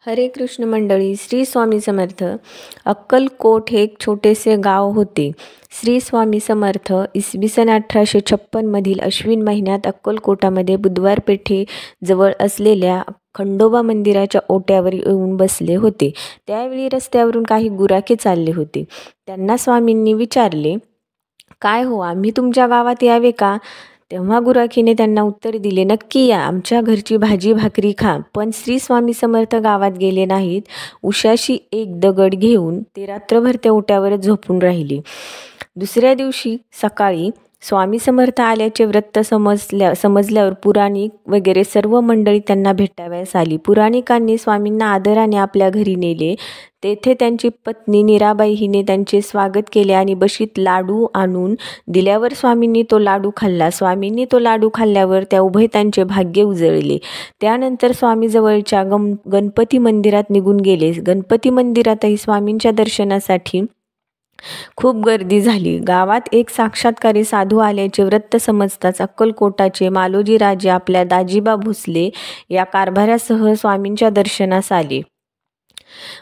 हरे कृष्ण मंडळी, श्री स्वामी समर्थ. अक्कलकोट हे एक छोटेसे गाव होते. श्री स्वामी समर्थ इसवी सन 1856 अश्विन महिन्यात अक्कलकोटामध्ये बुधवार पेठेजवळ असलेल्या खंडोबा मंदिराच्या ओट्यावर येऊन बसले होते. त्यावेळी रस्त्यावरून काही गुराखे चालले होते. त्यांना स्वामींनी विचारले, "काय हो, आम्ही तुमच्या गावात यावे का?" तेव्हा गुराखीने त्यांना उत्तर दिले, "नक्की या, आमच्या घरची भाजी भाकरी खा." पण श्री स्वामी समर्थ गावात गेले नाहीत. उशाशी एक दगड घेऊन ते रात्रभर त्या ओट्यावरच झोपून राहिले. दुसऱ्या दिवशी सकाळी स्वामी समर्थ आल्याचे वृत्त समजल्यावर पुराणिक वगैरे सर्व मंडळी त्यांना भेटावयास आली. पुराणिकांनी स्वामींना आदराने आपल्या घरी नेले. तेथे त्यांची पत्नी नीराबाई हिने त्यांचे स्वागत केले आणि बशीत लाडू आणून दिल्यावर स्वामींनी तो लाडू खाल्ला. स्वामींनी तो लाडू खाल्ल्यावर त्या उभयतांचे भाग्य उजळले. त्यानंतर स्वामी जवळच्या गणपती मंदिरात निघून गेले. गणपती मंदिरातही स्वामींच्या दर्शनासाठी खूप गर्दी झाली. गावात एक साक्षात्कारी साधू आल्याचे वृत्त समजताच अक्कलकोटाचे मालोजी राजे आपल्या दाजीबा भोसले या कारभाऱ्यासह स्वामींच्या दर्शनास आले.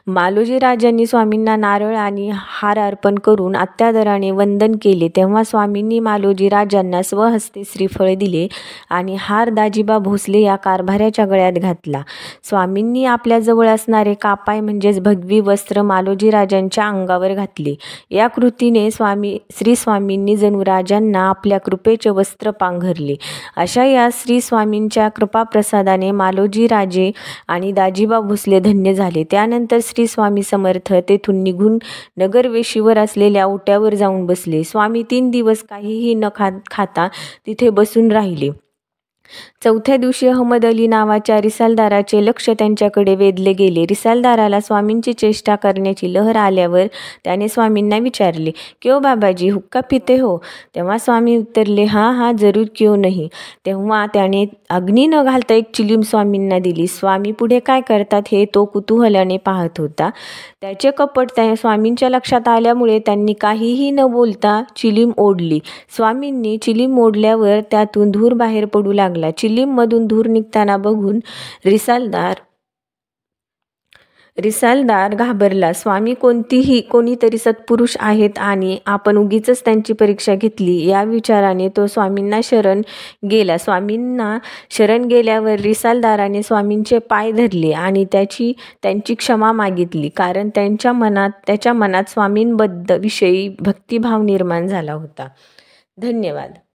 मालोजी राजांनी स्वामींना नारळ आणि हार अर्पण करून अत्यादराने वंदन केले. तेव्हा स्वामींनी मालोजी राजांना स्वहस्ते श्रीफळ दिले आणि हार दाजीबा भोसले या कारभाऱ्याच्या गळ्यात घातला. स्वामींनी आपल्याजवळ असणारे कापाय म्हणजेच भगवी वस्त्र मालोजी राजांच्या अंगावर घातले. या कृतीने श्री स्वामींनी जणू राजांना आपल्या कृपेचे वस्त्र पांघरले. अशा या श्री स्वामींच्या कृपाप्रसादाने मालोजी राजे आणि दाजीबा भोसले धन्य झाले. त्यानंतर श्री स्वामी समर्थ तेथून निघून नगरवेशीवर असलेल्या ओट्यावर जाऊन बसले. स्वामी 3 दिवस काहीही न खाता तिथे बसून राहिले. चौथ्या दिवशी अहमद अली नावाच्या रिसालदाराचे लक्ष त्यांच्याकडे वेधले गेले. रिसालदाराला स्वामींची चेष्टा करण्याची लहर आल्यावर त्याने स्वामींना विचारले, "क्यों बाबाजी, हुक्का पिते हो?" तेव्हा स्वामी उत्तरले, "हाँ, जरूर, क्यों नहीं." तेव्हा त्याने अग्नी न घालता एक चिलीम स्वामींना दिली. स्वामी पुढे काय करतात हे तो कुतूहलाने पाहत होता. त्याचे कपट त्या स्वामींच्या लक्षात आल्यामुळे त्यांनी काहीही न बोलता चिलीम ओढली. स्वामींनी चिलीम ओढल्यावर त्यातून धूर बाहेर पडू लागला. चिलीममधून धूर निघताना बघून रिसालदार घाबरला. स्वामी कोणीतरी सत्पुरुष आहेत आणि आपण उगीचच त्यांची परीक्षा घेतली या विचाराने तो स्वामींना शरण गेला. स्वामींना शरण गेल्यावर रिसालदाराने स्वामींचे पाय धरले आणि त्यांची क्षमा मागितली, कारण त्याच्या मनात स्वामींविषयी भक्तिभाव निर्माण झाला होता. धन्यवाद.